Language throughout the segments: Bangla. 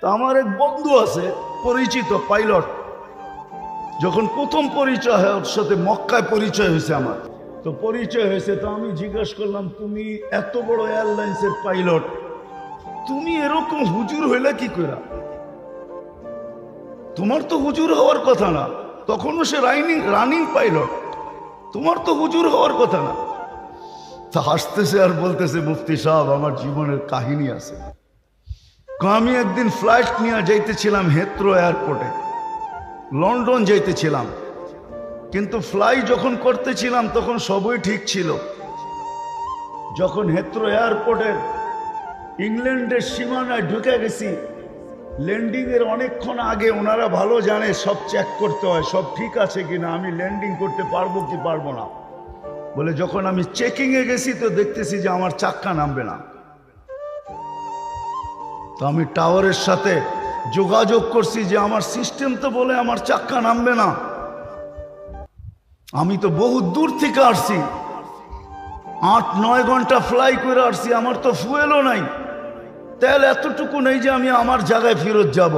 তা আমার এক বন্ধু আছে পরিচিত পাইলট, যখন প্রথম পরিচয় হয় ওর সাথে মক্কায় পরিচয় হয়েছে আমার, তো পরিচয় হয়েছে, তো আমি জিজ্ঞাসা করলাম তুমি এত বড় এয়ারলাইন্সের পাইলট, তুমি এরকম হুজুর হইলা কি করে? তোমার তো হুজুর হওয়ার কথা না, তখনও সে রানিং পাইলট, তোমার তো হুজুর হওয়ার কথা না। তা হাসতেছে আর বলতেছে, মুফতি সাহেব আমার জীবনের কাহিনী আছে। আমি একদিন ফ্লাইট নিয়ে যাইতেছিলাম হেথ্রো এয়ারপোর্টে, লন্ডন যাইতেছিলাম, কিন্তু ফ্লাই যখন করতেছিলাম তখন সবই ঠিক ছিল। যখন হেথ্রো এয়ারপোর্টের ইংল্যান্ডের সীমানায় ঢুকে গেছি, ল্যান্ডিং এর অনেকক্ষণ আগে ওনারা ভালো জানে সব চেক করতে হয় সব ঠিক আছে কিনা, আমি ল্যান্ডিং করতে পারবো কি পারবো না। বলে যখন আমি চেকিং এ গেছি তো দেখতেছি যে আমার চাক্কা নামবে না। তো আমি টাওয়ারের সাথে যোগাযোগ করছি যে আমার সিস্টেম তো বলে আমার চাক্কা নামবে না, আমি তো বহু দূর থেকে আসছি, 8-9 ঘন্টা ফ্লাই করে আসছি, আমার তো ফুয়েলও নাই, তেল এতটুকু নেই যে আমি আমার জায়গায় ফেরত যাব।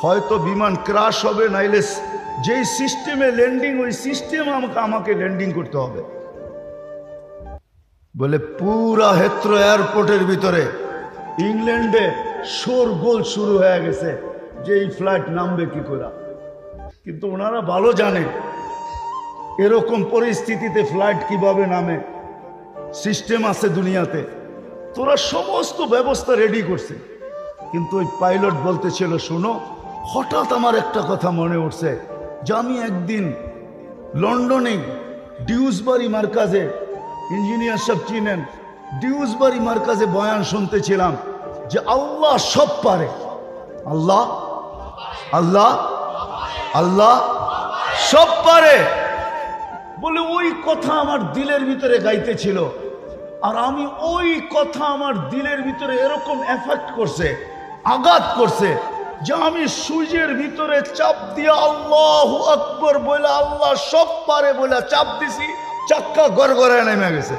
হয়তো বিমান ক্রাশ হবে, নাইলে যেই সিস্টেমে ল্যান্ডিং ওই সিস্টেম আমাকে ল্যান্ডিং করতে হবে। বলে পুরা হেথ্রো এয়ারপোর্টের ভিতরে ইংল্যান্ডে শোরগোল শুরু হয়ে গেছে যে এই ফ্লাইট নামবে কি করে। কিন্তু ওনারা ভালো জানে এরকম পরিস্থিতিতে ফ্লাইট কিভাবে নামে, সিস্টেম আছে দুনিয়াতে, তোরা সমস্ত ব্যবস্থা রেডি করছে। কিন্তু ওই পাইলট বলতেছিল, শোনো, হঠাৎ আমার একটা কথা মনে উঠছে যে আমি একদিন লন্ডনে ডিউসবারি মার্কাজে, ইঞ্জিনিয়ার সব চিনেন, ডিউসবারি মার্কাজে বয়ান শুনতেছিলাম যে আল্লাহ সব পারে, আল্লাহ আল্লাহ আল্লাহ সব পারে। বলে ওই কথা আমার দিলের ভিতরে গাইতেছিল, আর আমি ওই কথা আমার দিলের ভিতরে এরকম এফেক্ট করছে, আঘাত করছে যে আমি সূর্যের ভিতরে চাপ দিয়ে আল্লাহু আকবার বলে আল্লাহ সব পারে বলে চাপ দিছি, চাক্কা গড়গড়ায় নেমে গেছে।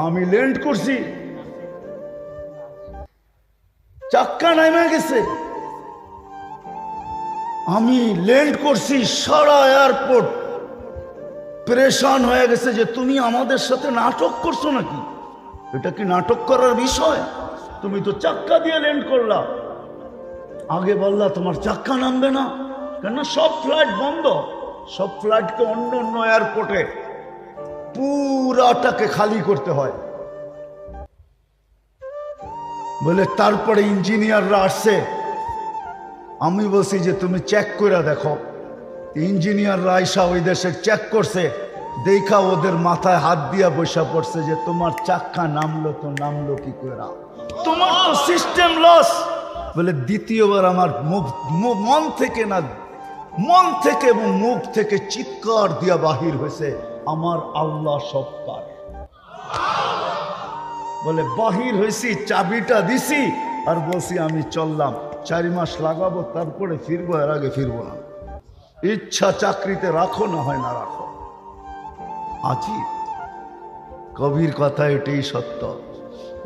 আমি ল্যান্ড করছি, চাক্কা নেমে গেছে, আমি ল্যান্ড করছি, সারা এয়ারপোর্ট পরেশান হয়ে গেছে যে তুমি আমাদের সাথে নাটক করছো নাকি, এটা কি নাটক করার বিষয়? তুমি তো চাক্কা দিয়ে ল্যান্ড করলা, আগে বললা তোমার চাক্কা নামবে না, কেন সব ফ্লাইট বন্ধ, সব ফ্লাইটকে অন্য অন্য এয়ারপোর্টে পুরাটাকে খালি করতে হয়। বলে তারপরে ইঞ্জিনিয়াররা আসছে, আমি বলছি যে তুমি চেক করে দেখো। ইঞ্জিনিয়াররা আইসা ওই দেশের চেক করছে, দেখা ওদের মাথায় হাত দিয়া বসা পড়ছে যে তোমার চাক্কা নামলো তো নামলো কি করে, তোমার তো সিস্টেম লস। বলে দ্বিতীয়বার আমার মন থেকে না, মন থেকে এবং মুখ থেকে চিৎকার দিয়া বাহির হয়েছে, আমার আল্লাহ সব পারে। বলে বাহির হয়েছি, চাবিটা দিছি আর বলছি আমি চললাম, 4 মাস লাগাবো তারপরে ফিরবো, এর আগে ফিরবো না। ইচ্ছা চাকরিতে রাখো, না হয় না রাখো। আছি কবির কথা এটাই সত্য।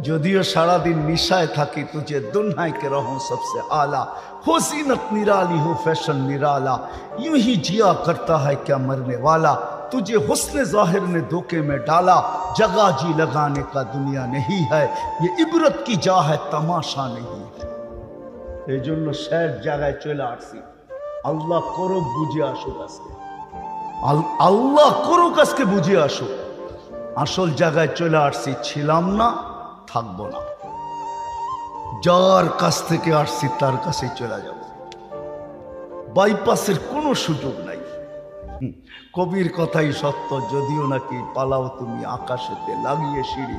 যদিও সারাদিন নিশায় থাকি, তুঝে দুনিয়ায় কে রহো সবসে আলা, हो जीनत निराली हो फैशन निराला, यूं ही जिया करता है क्या मरने वाला, तुझे हुस्न जाहिर ने धोखे में डाला, जगह जी लगाने का दुनिया नहीं है, ये इबरत की जा है तमाशा नहीं है। এই জন্য শেষ জায়গায় চলে আসছি, আল্লাহ করুক বুঝে আসুক আজকে, আল্লাহ করুক আজকে বুঝে আসুক। আসল জায়গায় চলে আসছি, ছিলাম না, থাকবো না, যার কাছ থেকে আসছি তার কাছে চলে যাব, বাইপাসের কোনো সুযোগ নাই। কবির কথাই সত্য, যদিও নাকি পালাও তুমি আকাশেতে লাগিয়ে সিঁড়ি,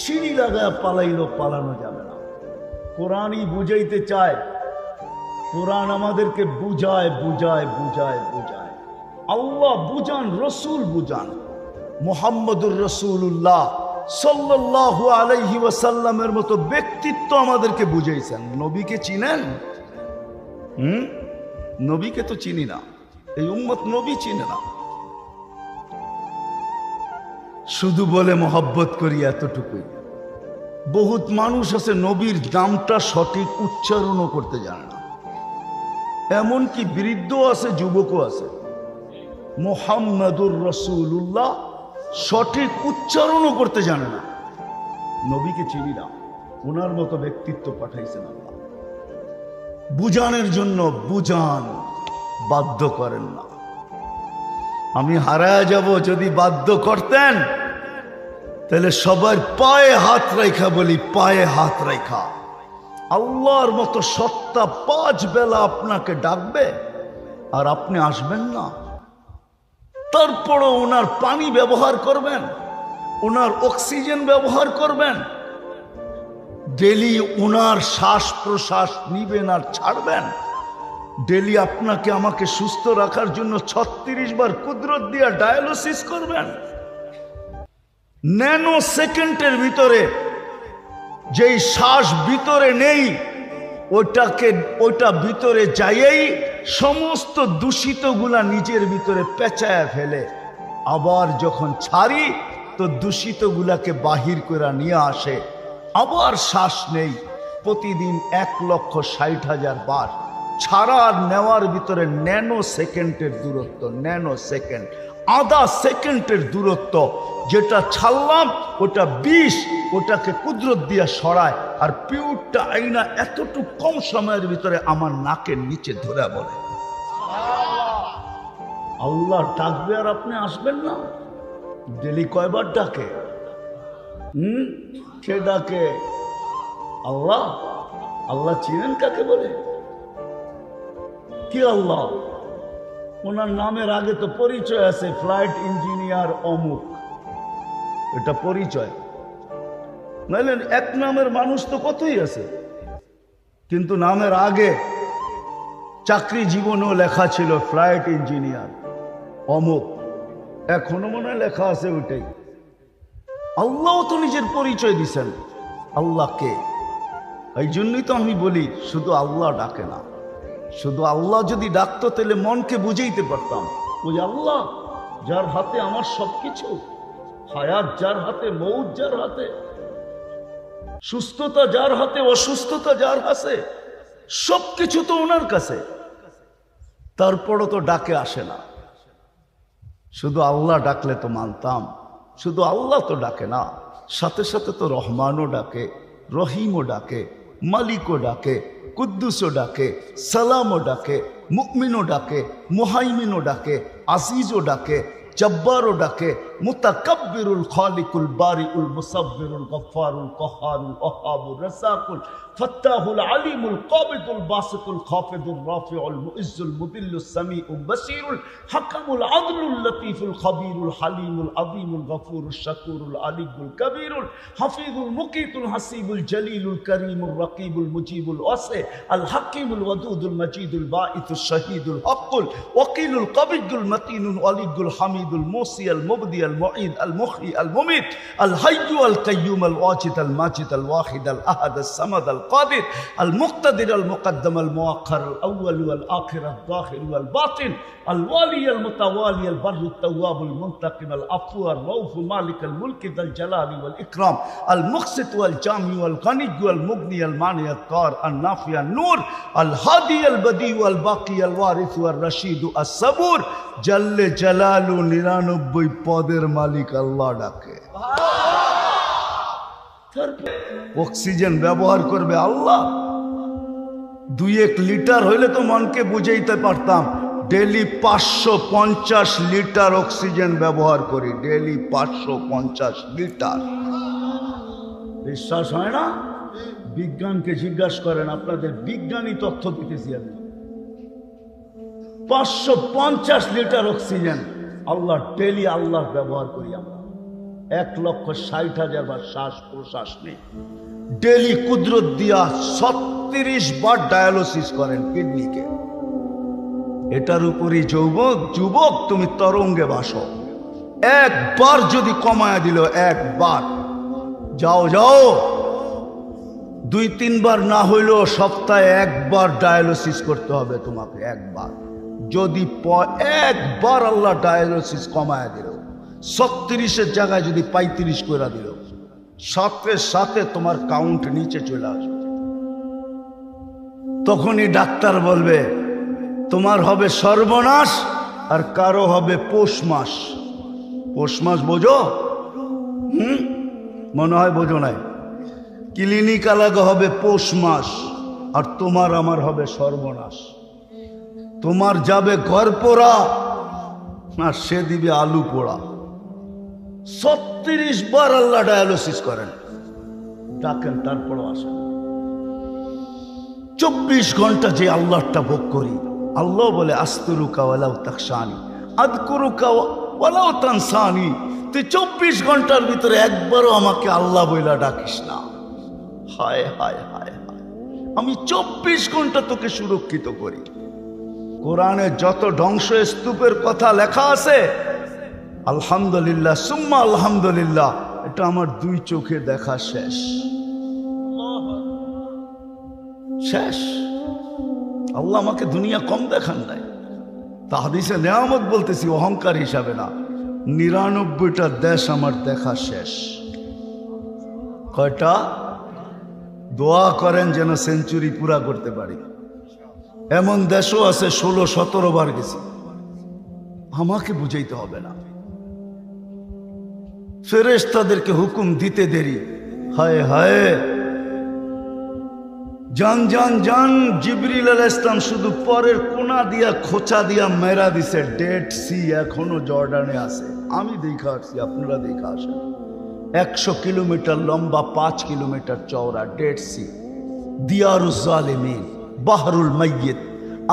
সিঁড়ি লাগায় পালাইলো পালানো যাবে না। কোরআনই বুঝাইতে চায়, কোরআন আমাদেরকে বুঝায় বুঝায় বুঝায় বুঝায়, আল্লাহ বুঝান, রসুল বুঝান, মুহাম্মদুর রাসূলুল্লাহ সাল্লাল্লাহু আলাইহি ওয়াসাল্লামের মতো ব্যক্তিত্ব আমাদেরকে বুঝাইছেন। নবীকে চিনেন? নবীকে তো চিনি না, এই উম্মত নবী চিনে না, শুধু বলে মহব্বত করি এতটুকুই। বহুত মানুষ আছে নবীর নামটা সঠিক উচ্চারণও করতে জানে না, এমনকি বৃদ্ধ আছে, যুবকও আছে। মুহাম্মাদুর রাসূলুল্লাহ সঠিক উচ্চারণও করতে জানে না। নবীকে চিনি না, ওনার মতো ব্যক্তিত্ব পাঠাইছেন আল্লাহ। বুঝানোর জন্য বুঝান, বাধ্য করেন না। আমি হারায় যাব যদি বাধ্য করতেন, তাহলে সবার পায়ে হাত রাখা বলি, পায়ে হাত রাখা। আল্লাহর মতো সত্তা 5 বেলা আপনাকে ডাকবে আর আপনি আসবেন না। তারপরও ওনার পানি ব্যবহার করবেন, ওনার অক্সিজেন ব্যবহার করবেন, ডেলি ওনার শ্বাস প্রশ্বাস নিবেন আর ছাড়বেন। ডেলি আপনাকে আমাকে সুস্থ রাখার জন্য 36 বার কুদরত দিয়া ডায়ালিসিস করবেন। ন্যানো সেকেন্ডের ভিতরে যেই শ্বাস ভিতরে নেই, ওইটা ভিতরে যাইয়েই সমস্ত দূষিতগুলা নিজের ভিতরে পেঁচায় ফেলে। আবার যখন ছাড়ি তো দূষিতগুলাকে বাহির করে নিয়ে আসে, আবার শ্বাস নেই। প্রতিদিন 1,60,000 বার ছাড়া আর নেওয়ার ভিতরে ন্যানো সেকেন্ডের দূরত্ব, ন্যানো সেকেন্ড, আধা সেকেন্ডের দূরত্ব। যেটা ছাড়লাম ওটা 20, ওটাকে কুদরত দিয়ে সরায়, আর পিউরটা আইনা এতটুকু কম সময়ের ভিতরে আমার নাকের নিচে ধরে বলে আল্লাহ ডাকবে আর আপনি আসবেন না। ডেলি কয়বার ডাকে? কে ডাকে? আল্লাহ। আল্লাহ চিনেন কাকে বলে? কি আল্লাহ? ওনার নামের আগে তো পরিচয় আছে, ফ্লাইট ইঞ্জিনিয়ার অমুক, এটা পরিচয়। নাইলে এক নামের মানুষ তো কতই আছে, কিন্তু নামের আগে চাকরি জীবনেও লেখা ছিল ফ্লাইট ইঞ্জিনিয়ার অমুক, এখনো মনে হয় লেখা আছে ওইটাই। আল্লাহ তো নিজের পরিচয় দিছেন। আল্লাহকে, এই জন্যই তো আমি বলি শুধু আল্লাহ ডাকে না। শুধু আল্লাহ যদি ডাকতো তাহলে মনকে বুঝাইতে পারতাম, ওই আল্লাহ যার হাতে আমার সবকিছু, হায়াত যার হাতে, মৌত যার হাতে, সুস্থতা যার হাতে, অসুস্থতা যার হাতে, সবকিছু তো ওনার কাছে। তারপরও তো ডাকে আসে না। শুধু আল্লাহ ডাকলে তো মানতাম। শুধু আল্লাহ তো ডাকে না, সাথে সাথে তো রহমানও ডাকে, রহিমও ডাকে, মালিকও ডাকে, কুদ্দুসও ডাকে, সালামও ডাকে, মুমিনও ডাকে, মুহাইমিনও ডাকে, আজিজও ডাকে, জব্বারও ডাকে, মুতাকাব্বিরুল খালিকুল বারিউল মুসাব্বিরুল গফফারুল কহারুল ওহাবুর রাসাকুল ফাত্তাহুল আলিমুল কাবিদুল বাসিতুল খাফিদুল রাফিউল মুইজ্জুল মুদিল্লুস সামিউল বাসীরুল হাকামুল আদলুল লতীফুল খাবীরুল হালিমুল আযীমুল গফুরুশ শাকুরুল আলিয়ুল কবীরুল হাফিজুল মুকিতুল হাসিবুল জলিলুল করিমুর রকিবুল মুজিবুল ওয়াসি আল হাকিমুল ওয়াদুদুল মজিদুল বাঈসুশ শাহীদুল হকুল ওয়াকিলুল কবিয়ুল মতিনুল ওয়ালিয়ুল হামিদুল মুসি আল মুবদি আল মুঈদ আল মুহয়ি আল মুমিত আল হাইয়্যু আল কাইয়্যুম আল ওয়াজিদ আল মাজিদ আল ওয়াহিদ আল আহাদ আল সামাদ আল القادر المقتدر المقدم المؤخر الأول والآخر الظاهر والباطن الوالي المتوالي البر التواب المنتقم العفو الرؤوف مالك الملك ذا الجلال والإكرام المقسط والجامع والغني والمغني المانع الضار النافع النور الهادي البديع الباقي الوارث والرشيد الصبور جل جلاله 99 পদের মালিক আল্লাহ ডাকে। অক্সিজেন ব্যবহার করবে আল্লাহ। 2-1 লিটার হইলে তো মনকে বুঝাইতে পারতাম। ডেলি 550 লিটার অক্সিজেন ব্যবহার করি, ডেলি 550 লিটার। বিশ্বাস হয় না? বিজ্ঞানকে জিজ্ঞাসা করেন, আপনাদের বিজ্ঞানী তথ্য দিতেছি আমি। 550 লিটার অক্সিজেন আল্লাহ ডেলি আল্লাহ ব্যবহার করি আমরা। 1,60,000 বার শ্বাস প্রশ্বাস নেই। ডেলি কুদরত দিয়া 36 বার ডায়ালিসিস করেন কিডনিকে। এটার উপরই যুবক তুমি তরঙ্গে ভাসো। একবার যদি কমায় দিল, একবার যাও 2-3 বার না হইলেও সপ্তাহে একবার ডায়ালিসিস করতে হবে তোমাকে। একবার যদি একবার আল্লাহ ডায়ালিসিস কমায় দিল, 36-এর জায়গায় যদি 35 করে দিল, সাথে সাথে তোমার কাউন্ট নিচে চলে আসবে। তখনই ডাক্তার বলবে তোমার হবে সর্বনাশ, আর কারো হবে পৌষ মাস। পৌষ মাস বোঝো? মনে হয় বোঝো নাই। ক্লিনিক আলাদা হবে পৌষ মাস, আর তোমার আমার হবে সর্বনাশ। তোমার যাবে ঘর পোড়া, আর সে দিবে আলু পোড়া। 36 বার আল্লাহ ডায়ালিসিস করেন, ডাকেন, তারপরও আসেন। 24 ঘন্টা যে আল্লাহটা ভোগ করি, আল্লাহ বলে আস্তুরুকা ওয়ালাউ তাকশানি আযকুরুকা ওয়ালাউ তানসানি। তুই 24 ঘন্টার ভিতরে একবারও আমাকে আল্লাহ বইলা ডাকিস না। হায় হায় হায় হায়, আমি 24 ঘন্টা তোকে সুরক্ষিত করি। কোরআনে যত ধ্বংস স্তূপের কথা লেখা আছে, আলহামদুলিল্লাহ সুম্মা আলহামদুলিল্লাহ, এটা আমার 2 চোখে দেখা শেষ। শেষ। আল্লাহ আমাকে দুনিয়া কম দেখান নাই। তা হাদিসে নেয়ামত বলতেছি, অহংকার হিসাবে না। 99টা দেশ আমার দেখা শেষ। কয়টা? দোয়া করেন যেন সেঞ্চুরি পুরা করতে পারি। এমন দেশও আছে 16-17 বার গেছি। আমাকে বুঝাইতে হবে না। ফেরেশতাদেরকে হুকুম দিতে দেরি। হায় হায়, জান জান জান। জিবরিল আলাইহিস সালাম শুধু পরের কোনা দিয়া খোঁচা দিয়া মেরা দিছে। ডেড সি এখনো জর্ডানে আছে। আমি দেখা আসছি, আপনারা দেখা আসেন। 100 কিলোমিটার লম্বা, 5 কিলোমিটার চওড়া ডেড সি, দিয়ারুজ জালিমিন, বাহরুল মাইয়িত।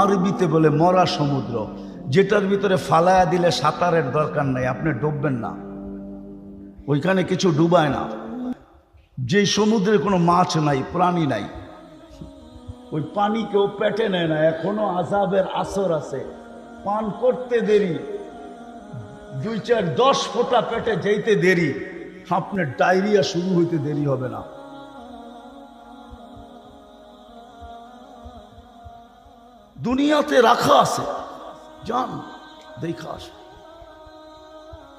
আরবিতে বলে মরা সমুদ্র, যেটার ভিতরে ফালায়া দিলে সাঁতারের দরকার নাই, আপনি ডুববেন না। ওইখানে কিছু ডুবায় না। যেই সমুদ্রে কোনো মাছ নাই, প্রাণী নাই, ওই পানি কেউ পেটে নেয় না। এখনো আযাবের আসর আছে। পান করতে দেরি, 2-4-10 ফোঁটা পেটে যেতে দেরি, আপনার ডায়রিয়া শুরু হইতে দেরি হবে না। দুনিয়াতে রাখা আছে, যান দেখা আসে।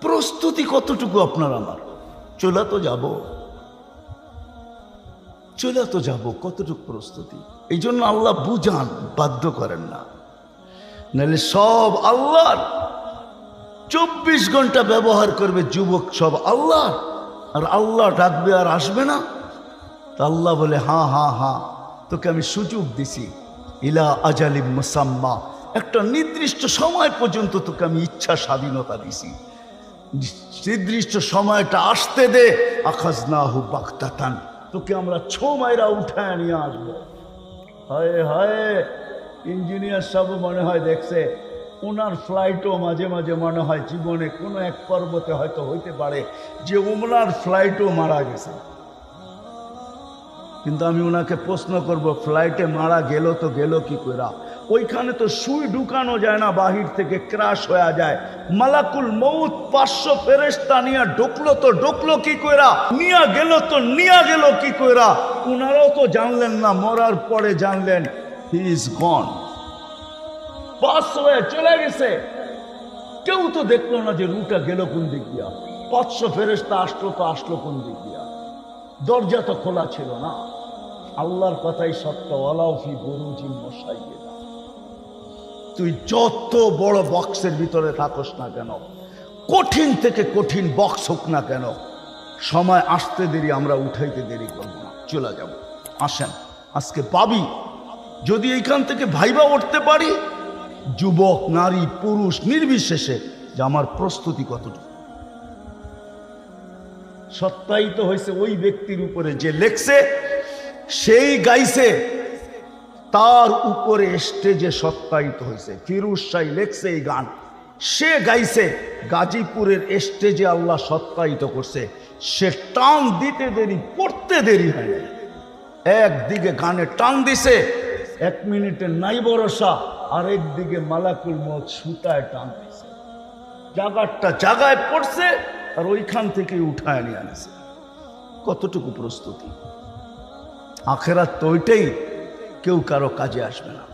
প্রস্তুতি কতটুকু আপনার আমার? চলে তো যাব, চলে তো যাব, কতটুকু প্রস্তুতি? এই জন্য আল্লাহ বুঝান, বাধ্য করেন না। নাহলে সব আল্লাহর। 24 ঘন্টা ব্যবহার করবে যুবক, সব আল্লাহ। আর আল্লাহ ডাকবে আর আসবে না। তা আল্লাহ বলে হ্যাঁ হ্যাঁ হ্যাঁ, তোকে আমি সুযোগ দিছি। ইলা আজালিম মুসাম্মা, একটা নির্দিষ্ট সময় পর্যন্ত তোকে আমি ইচ্ছা স্বাধীনতা দিছি। নির্দিষ্ট সময়টা আসতে দে। আখাজনাহু বাগতাতান, তোকে আমরা ছো মাইরা উঠায় নিয়ে আসবো। হায় হায়, ইঞ্জিনিয়ার সব মনে হয় দেখছে, ওনার ফ্লাইটও মাঝে মাঝে মনে হয় জীবনে কোনো এক পর্বতে হয়তো হইতে পারে যে ওনার ফ্লাইটও মারা গেছে। কিন্তু আমি ওনাকে প্রশ্ন করব, ফ্লাইটে মারা গেল তো গেল কি কইরা? ওইখানে তো সুই ঢুকানো যায় না, বাহির থেকে ক্রাশ হয়ে যায়। মালাকুল মউত 500 ফেরেশতা নিয়ে ঢুকলো তো ঢুকলো কি কইরা, নিয়া গেল তো নিয়া গেল কি কইরা? ওনারাও তো জানলেন না, মরার পরে জানলেন হি ইজ গন, পাস হয়ে চলে গেছে। কেউ তো দেখলো না যে রুটা গেল কোন দিক দিয়া। 500 ফেরেশতা আসলো তো আসলো কোন দিক দিয়া? দরজা তো খোলা ছিল না। আল্লাহর কথাই সত্য, ওয়ালাউ ফি বুরুজিন মুশাইয়্যিদা। তুই যত বড় বক্সের ভিতরে থাকস না কেন, কঠিন থেকে কঠিন বক্স হোক না কেন, সময় আসতে দেরি, আমরা উঠাইতে দেরি করবো না, চলে যাব। আসেন আজকে পাবি, যদি এইখান থেকে ভাইবা উঠতে পারি, যুবক নারী পুরুষ নির্বিশেষে, যে আমার প্রস্তুতি কতটুকু। সত্যায়িত হয়েছে ওই ব্যক্তির উপরে যে লেখছে, সেই গাইছে, তার উপরে স্টেজে সত্যায়িত হয়েছে। ফিরোজ শাহ লেখছে এই গান, সে গাইছে, গাজীপুরের স্টেজে আল্লাহ সত্যায়িত করছে। সে টান দিতে দেরি, পড়তে দেরি হয় না। একদিকে গানে টান দিছে, 1 মিনিটে নাই ভরসা, আর একদিকে মালাকুল মউত সুতায় টান দিছে, জায়গাটা জায়গায় পড়ছে, আর ওইখান থেকে উঠায় নিয়ে আনছে। কতটুকু প্রস্তুতি? আখেরাত তো ওইটাই, কেউ কারো কাজে আসবে না।